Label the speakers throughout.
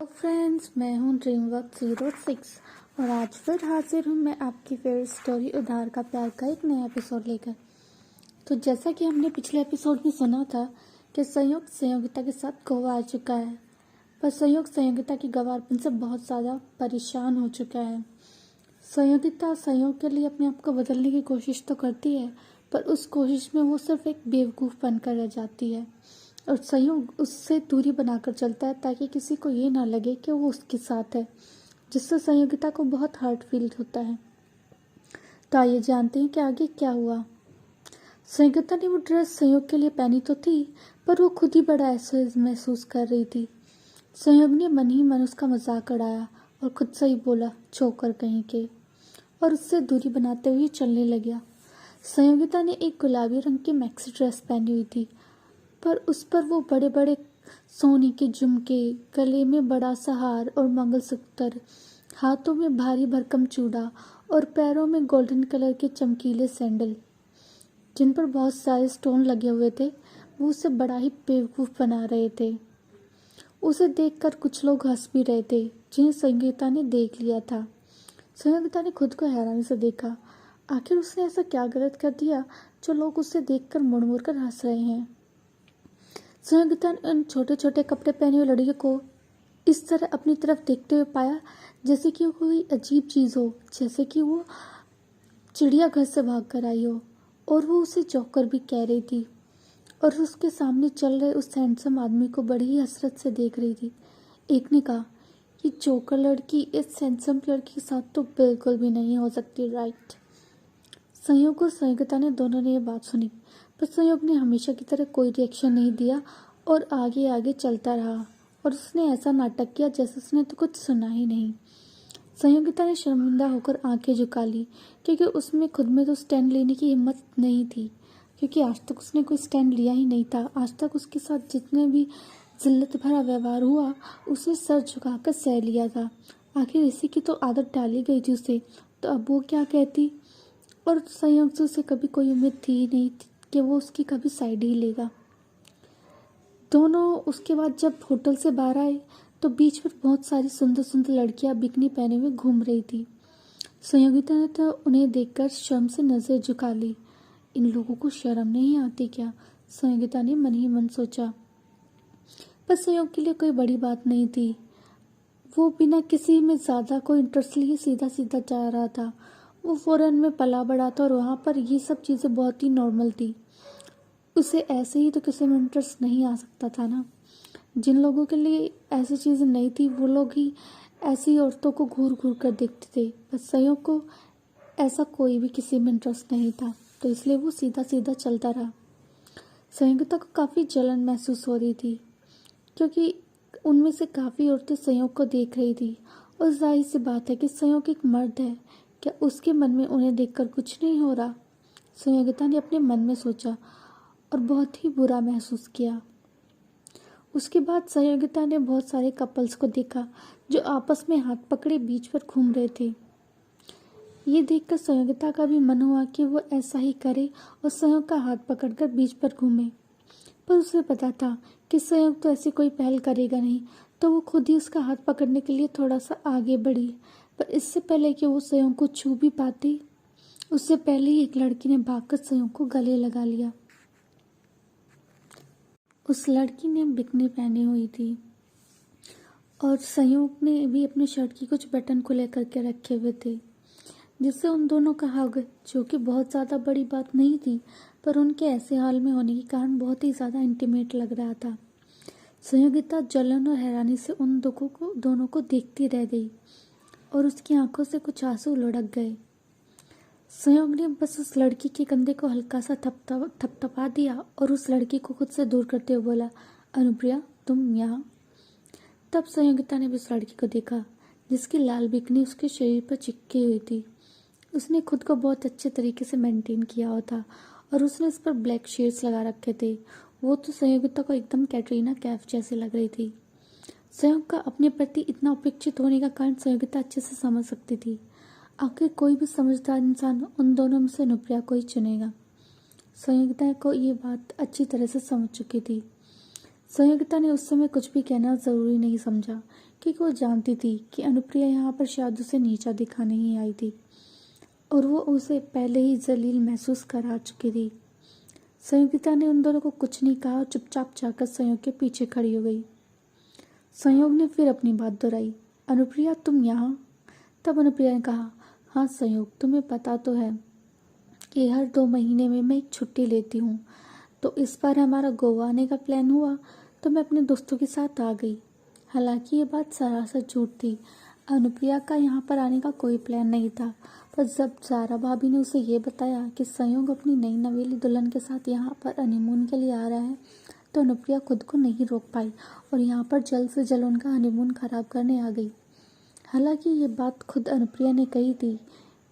Speaker 1: Friends, मैं हूँ Dreamwork 06 और आज फिर हाजिर हूँ मैं आपकी फेवरेट स्टोरी उधार का प्यार का एक नया एपिसोड लेकर। तो जैसा कि हमने पिछले एपिसोड में सुना था कि संयोग संयोगिता के साथ गोवा आ चुका है, पर संयोग संयोगिता की गंवारपन से बहुत ज़्यादा परेशान हो चुका है। संयोगिता संयोग के लिए अपने आप को बदलने की कोशिश तो करती है, पर उस कोशिश में वो सिर्फ एक बेवकूफ़ बनकर रह जाती है और संयोग उससे दूरी बनाकर चलता है ताकि किसी को ये ना लगे कि वो उसके साथ है, जिससे संयोगिता को बहुत हर्ट फील होता है। तो आइए जानते हैं कि आगे क्या हुआ। संयोगिता ने वो ड्रेस संयोग के लिए पहनी तो थी, पर वो खुद ही बड़ा ऐसा महसूस कर रही थी। संयोग ने मन ही मन उसका मजाक उड़ाया और खुद से ही बोला चोकर कहीं के, और उससे दूरी बनाते हुए चलने लगा। संयोगिता ने एक गुलाबी रंग की मैक्सी ड्रेस पहनी हुई थी, पर उस पर वो बड़े बड़े सोने के झुमके, गले में बड़ा सा हार और मंगलसूत्र, हाथों में भारी भरकम चूड़ा और पैरों में गोल्डन कलर के चमकीले सैंडल जिन पर बहुत सारे स्टोन लगे हुए थे, वो उसे बड़ा ही बेवकूफ़ बना रहे थे। उसे देखकर कुछ लोग हंस भी रहे थे जिन्हें संगीता ने देख लिया था। संगीता ने खुद को हैरानी से देखा, आखिर उसने ऐसा क्या गलत कर दिया जो लोग उसे देखकर मुड़ मुड़ कर हंस रहे हैं। संगीता ने उन छोटे छोटे कपड़े पहने हुए लड़के को इस तरह अपनी तरफ देखते हुए पाया जैसे कि वो कोई अजीब चीज़ हो, जैसे कि वो चिड़ियाघर से भाग कर आई हो, और वो उसे जोकर भी कह रही थी और उसके सामने चल रहे उस हैंडसम आदमी को बड़ी ही हसरत से देख रही थी। एक ने कहा, ये जोकर लड़की इस हैंडसम लड़की के साथ तो बिल्कुल भी नहीं हो सकती, राइट। संयोग और संयोगिता ने दोनों ने ये बात सुनी, पर संयोग ने हमेशा की तरह कोई रिएक्शन नहीं दिया और आगे आगे चलता रहा, और उसने ऐसा नाटक किया जैसे उसने तो कुछ सुना ही नहीं। संयोगिता ने शर्मिंदा होकर आंखें झुका ली, क्योंकि उसमें खुद में तो स्टैंड लेने की हिम्मत नहीं थी, क्योंकि आज तक उसने कोई स्टैंड लिया ही नहीं था। आज तक उसके साथ जितने भी जिल्लत भरा व्यवहार हुआ, उसने सर झुकाकर सह लिया था। आखिर इसी की तो आदत डाली गई थी उसे, तो अब वो क्या कहती। और संयोग से उसे कभी कोई उम्मीद थी ही नहीं थी कि वो उसकी कभी साइड ही लेगा। दोनों उसके बाद जब होटल से बाहर आए तो बीच में बहुत सारी सुंदर सुंदर लड़कियां बिकनी पहने हुए घूम रही थी। संयोगिता ने तो उन्हें देखकर शर्म से नजर झुका ली। इन लोगों को शर्म नहीं आती क्या, संयोगिता ने मन ही मन सोचा। पर संयोग के लिए कोई बड़ी बात नहीं थी। वो बिना किसी में ज्यादा कोई इंटरेस्ट लिए सीधा सीधा जा रहा था। वो फॉरेन में पला बड़ा था और वहाँ पर ये सब चीज़ें बहुत ही नॉर्मल थी। उसे ऐसे ही तो किसी में इंटरेस्ट नहीं आ सकता था ना। जिन लोगों के लिए ऐसी चीज़ें नहीं थी वो लोग ही ऐसी औरतों को घूर घूर कर देखते थे। बस संयोग को ऐसा कोई भी किसी में इंटरेस्ट नहीं था, तो इसलिए वो सीधा सीधा चलता रहा। संयोगिता को काफ़ी जलन महसूस हो रही थी, क्योंकि उनमें से काफ़ी औरतें संयोग को देख रही थी, और जाहिर सी बात है कि संयोग एक मर्द है, क्या उसके मन में उन्हें देखकर कुछ नहीं हो रहा। संयोगिता ने अपने मन में सोचा और बहुत ही बुरा महसूस किया। उसके बाद संयोगिता ने बहुत सारे कपल्स को देखा जो आपस में हाथ पकड़े बीच पर घूम रहे थे। ये देखकर संयोगिता का भी मन हुआ कि वो ऐसा ही करे और संयोग का हाथ पकड़कर बीच पर घूमे, पर उसे पता था कि संयोग तो ऐसी कोई पहल करेगा नहीं, तो वो खुद ही उसका हाथ पकड़ने के लिए थोड़ा सा आगे बढ़ी। पर इससे पहले कि वो संयोग को छू भी पाती, उससे पहले ही एक लड़की ने भागकर संयोग को गले लगा लिया। उस लड़की ने बिकनी पहनी हुई थी और संयोग ने भी अपने शर्ट की कुछ बटन खुले करके रखे हुए थे, जिससे उन दोनों का हग, जो कि बहुत ज़्यादा बड़ी बात नहीं थी, पर उनके ऐसे हाल में होने के कारण बहुत ही ज़्यादा इंटीमेट लग रहा था। संयोगिता जलन और हैरानी से उन दोनों को देखती रह गई और उसकी आंखों से कुछ आंसू लुढ़क गए। संयोग ने बस उस लड़की के कंधे को हल्का सा थपथपा दिया और उस लड़की को खुद से दूर करते हुए बोला, अनुप्रिया तुम यहाँ। तब संयोगिता ने भी उस लड़की को देखा जिसकी लाल बिकनी उसके शरीर पर चिपकी हुई थी। उसने खुद को बहुत अच्छे तरीके से मेंटेन किया हुआ था और उसने इस पर ब्लैक शेड्स लगा रखे थे। वो तो संयोगिता को एकदम कैटरीना कैफ जैसे लग रही थी। संयोग का अपने प्रति इतना उपेक्षित होने का कारण संयोगिता अच्छे से समझ सकती थी। आखिर कोई भी समझदार इंसान उन दोनों में से अनुप्रिया को ही चुनेगा। संयोगिता को ये बात अच्छी तरह से समझ चुकी थी। संयोगिता ने उस समय कुछ भी कहना जरूरी नहीं समझा, क्योंकि वो जानती थी कि अनुप्रिया यहाँ पर शायद उसे नीचा दिखाने ही आई थी और वो उसे पहले ही जलील महसूस करा चुकी थी। संयोगिता ने उन दोनों को कुछ नहीं कहा और चुपचाप जाकर संयोग के पीछे खड़ी हो गई। संयोग ने फिर अपनी बात दोहराई, अनुप्रिया तुम यहाँ? तब अनुप्रिया ने कहा, हाँ संयोग, तुम्हें पता तो है कि हर 2 महीने में मैं एक छुट्टी लेती हूँ, तो इस बार हमारा गोवा आने का प्लान हुआ तो मैं अपने दोस्तों के साथ आ गई। हालांकि ये बात सरासर झूठ थी। अनुप्रिया का यहाँ पर आने का कोई प्लान नहीं था, पर जब ज़ारा भाभी ने उसे ये बताया कि संयोग अपनी नई नवेली दुल्हन के साथ यहाँ पर हनीमून के लिए आ रहा है, तो अनुप्रिया खुद को नहीं रोक पाई और यहाँ पर जल्द से जल्द उनका हनीमून खराब करने आ गई। हालांकि ये बात खुद अनुप्रिया ने कही थी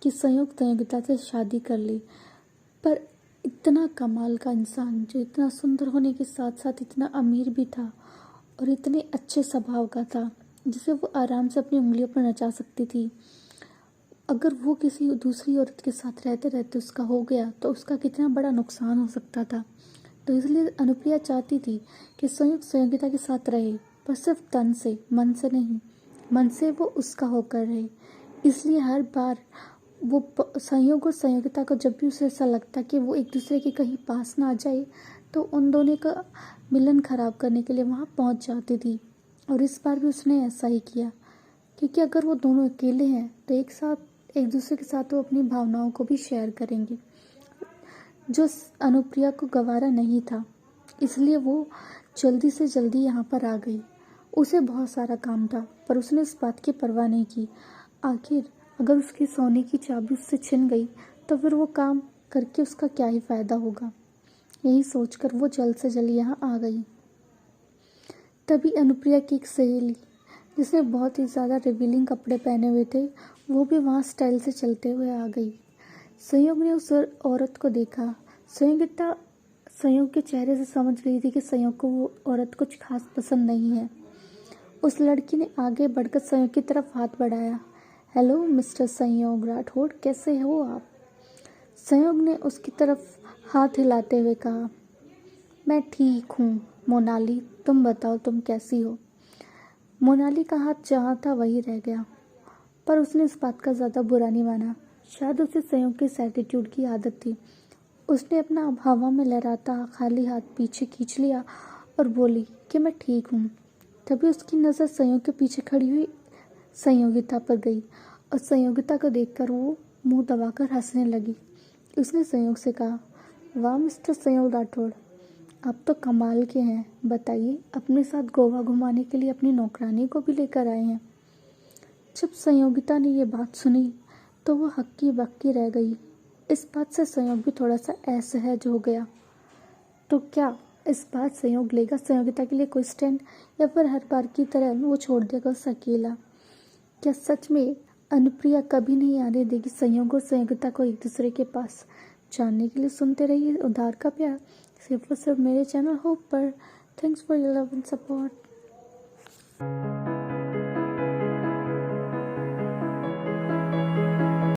Speaker 1: कि संयोगिता से शादी कर ली, पर इतना कमाल का इंसान जो इतना सुंदर होने के साथ साथ इतना अमीर भी था और इतने अच्छे स्वभाव का था, जिसे वो आराम से अपनी उंगलियों पर नचा सकती थी, अगर वो किसी दूसरी औरत के साथ रहते रहते उसका हो गया तो उसका कितना बड़ा नुकसान हो सकता था। तो इसलिए अनुप्रिया चाहती थी कि संयोगिता के साथ रहे, पर सिर्फ तन से, मन से नहीं। मन से वो उसका होकर रहे। इसलिए हर बार वो संयोग और संयोगिता को जब भी उसे ऐसा लगता कि वो एक दूसरे के कहीं पास ना आ जाए, तो उन दोनों का मिलन खराब करने के लिए वहाँ पहुँच जाती थी। और इस बार भी उसने ऐसा ही किया, क्योंकि अगर वो दोनों अकेले हैं तो एक दूसरे के साथ वो अपनी भावनाओं को भी शेयर करेंगे, जो अनुप्रिया को गवारा नहीं था। इसलिए वो जल्दी से जल्दी यहाँ पर आ गई। उसे बहुत सारा काम था, पर उसने इस बात की परवाह नहीं की। आखिर अगर उसकी सोने की चाबी उससे छिन गई तो फिर वो काम करके उसका क्या ही फायदा होगा। यही सोचकर वो जल्द से जल्द यहाँ आ गई। तभी अनुप्रिया की एक सहेली, जिसने बहुत ही ज़्यादा रिवीलिंग कपड़े पहने हुए थे, वो भी वहाँ स्टाइल से चलते हुए आ गई। संयोग ने उस औरत को देखा। संयोगिता संयोग के चेहरे से समझ गई थी कि संयोग को वो औरत कुछ खास पसंद नहीं है। उस लड़की ने आगे बढ़कर संयोग की तरफ हाथ बढ़ाया। हेलो मिस्टर संयोग राठौड़, कैसे हो आप? संयोग ने उसकी तरफ हाथ हिलाते हुए कहा, मैं ठीक हूँ मोनाली, तुम बताओ तुम कैसी हो? मोनाली का हाथ जहाँ था वही रह गया, पर उसने इस बात का ज़्यादा बुरा नहीं माना। शायद उसे संयोग के इस एटीट्यूड की आदत थी। उसने अपना हवा में लहराता खाली हाथ पीछे खींच लिया और बोली कि मैं ठीक हूँ। तभी उसकी नज़र संयोग के पीछे खड़ी हुई संयोगिता पर गई और संयोगिता को देखकर वो मुंह दबाकर हंसने लगी। उसने संयोग से कहा, वाह मिस्टर संयोग राठौड़, आप तो कमाल के हैं। बताइए, अपने साथ गोवा घुमाने के लिए अपनी नौकरानी को भी लेकर आए हैं? जब संयोगिता ने ये बात सुनी तो वो हक्की बक्की रह गई। इस बात से संयोग भी थोड़ा सा असहज हो गया। तो क्या इस बार संयोग लेगा संयोगिता के लिए कोई स्टैंड, या फिर हर बार की तरह वो छोड़ देगा उसे अकेला? क्या सच में अनुप्रिया कभी नहीं आने देगी संयोग और संयोगिता को एक दूसरे के पास? जानने के लिए सुनते रहिए उधार का प्यार, सिर्फ और सिर्फ मेरे चैनल होप पर। Thanks for your love and support.